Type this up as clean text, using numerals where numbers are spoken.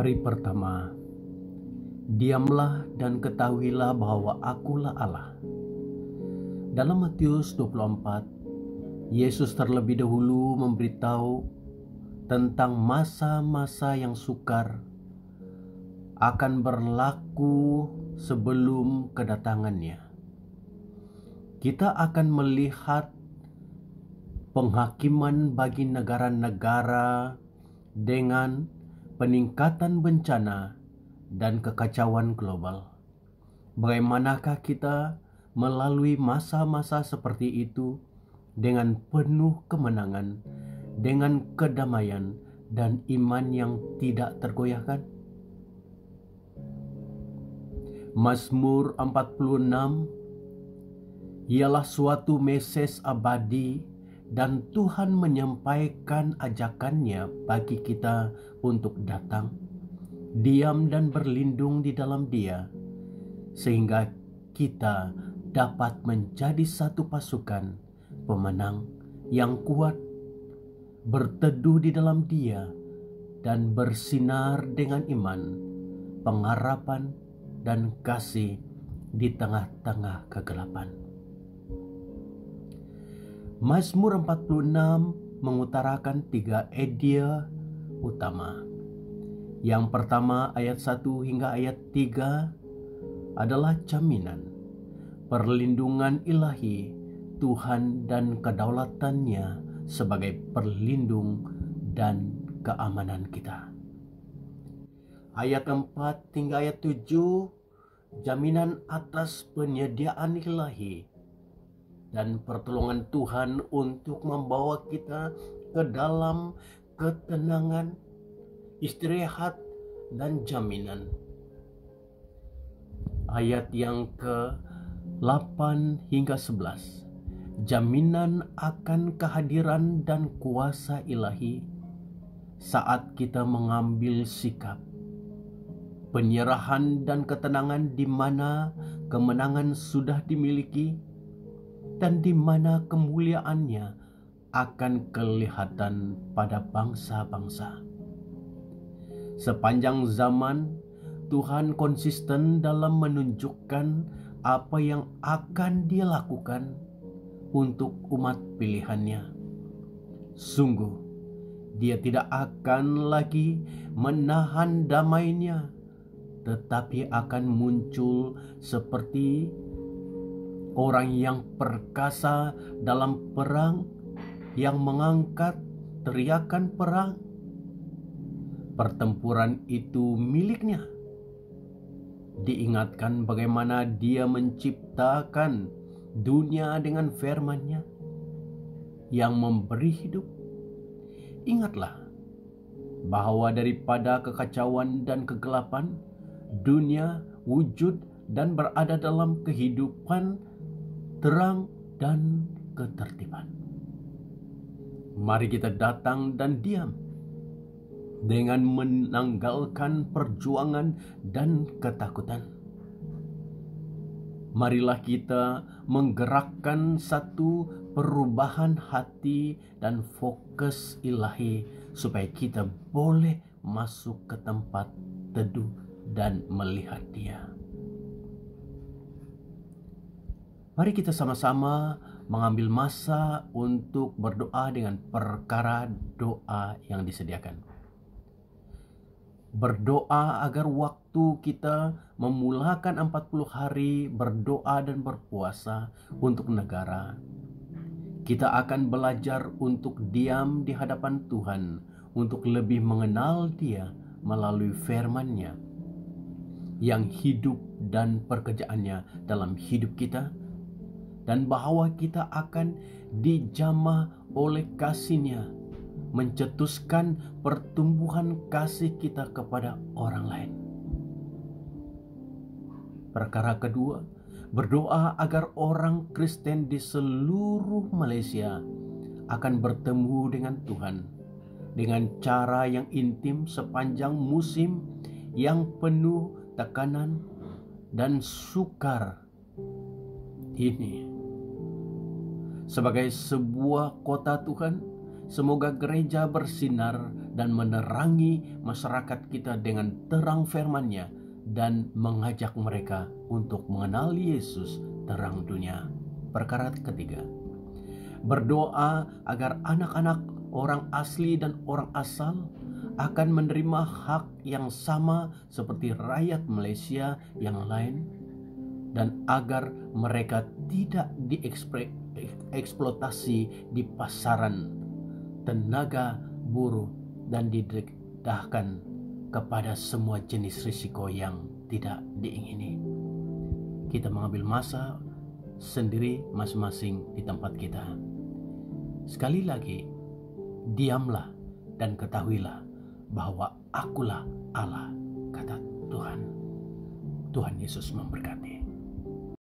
Hari pertama, diamlah dan ketahuilah bahwa akulah Allah. Dalam Matius 24, Yesus terlebih dahulu memberitahu tentang masa-masa yang sukar akan berlaku sebelum kedatangannya. Kita akan melihat penghakiman bagi negara-negara dengan peningkatan bencana dan kekacauan global. Bagaimanakah kita melalui masa-masa seperti itu dengan penuh kemenangan, dengan kedamaian dan iman yang tidak tergoyahkan? Mazmur 46 ialah suatu mesej abadi dan Tuhan menyampaikan ajakannya bagi kita untuk datang, diam dan berlindung di dalam Dia, sehingga kita dapat menjadi satu pasukan pemenang yang kuat, berteduh di dalam Dia, dan bersinar dengan iman, pengharapan, dan kasih di tengah-tengah kegelapan. Mazmur 46 mengutarakan 3 idea utama. Yang pertama, ayat 1 hingga ayat 3 adalah jaminan, perlindungan ilahi Tuhan dan kedaulatannya sebagai perlindung dan keamanan kita. Ayat 4 hingga ayat 7, jaminan atas penyediaan ilahi dan pertolongan Tuhan untuk membawa kita ke dalam ketenangan, istirahat, dan jaminan. Ayat yang ke-8 hingga 11, jaminan akan kehadiran dan kuasa ilahi saat kita mengambil sikap, penyerahan dan ketenangan di mana kemenangan sudah dimiliki dan di mana kemuliaannya akan kelihatan pada bangsa-bangsa. Sepanjang zaman, Tuhan konsisten dalam menunjukkan apa yang akan Dia lakukan untuk umat pilihannya. Sungguh, Dia tidak akan lagi menahan damainya, tetapi akan muncul seperti orang yang perkasa dalam perang, yang mengangkat teriakan perang. Pertempuran itu miliknya. Diingatkan bagaimana Dia menciptakan dunia dengan firman-Nya yang memberi hidup. Ingatlah bahwa daripada kekacauan dan kegelapan, dunia wujud dan berada dalam kehidupan, terang, dan ketertiban. Mari kita datang dan diam dengan menanggalkan perjuangan dan ketakutan. Marilah kita menggerakkan satu perubahan hati dan fokus ilahi supaya kita boleh masuk ke tempat teduh dan melihat Dia. Mari kita sama-sama mengambil masa untuk berdoa dengan perkara doa yang disediakan. Berdoa agar waktu kita memulakan 40 hari berdoa dan berpuasa untuk negara. Kita akan belajar untuk diam di hadapan Tuhan, untuk lebih mengenal Dia melalui firman-Nya yang hidup dan pekerjaannya dalam hidup kita, dan bahwa kita akan dijamah oleh kasih-Nya, mencetuskan pertumbuhan kasih kita kepada orang lain. Perkara kedua, berdoa agar orang Kristen di seluruh Malaysia akan bertemu dengan Tuhan dengan cara yang intim sepanjang musim yang penuh tekanan dan sukar ini. Sebagai sebuah kota Tuhan, Semoga gereja bersinar dan menerangi masyarakat kita dengan terang firman-Nya dan mengajak mereka untuk mengenal Yesus, terang dunia. Perkara ketiga, berdoa agar anak-anak orang asli dan orang asal akan menerima hak yang sama seperti rakyat Malaysia yang lain, dan agar mereka tidak dieksploitasi di pasaran tenaga buruh dan didedahkan kepada semua jenis risiko yang tidak diingini. Kita mengambil masa sendiri masing-masing di tempat kita. Sekali lagi, diamlah dan ketahuilah bahwa akulah Allah, kata Tuhan. Tuhan Yesus memberkati.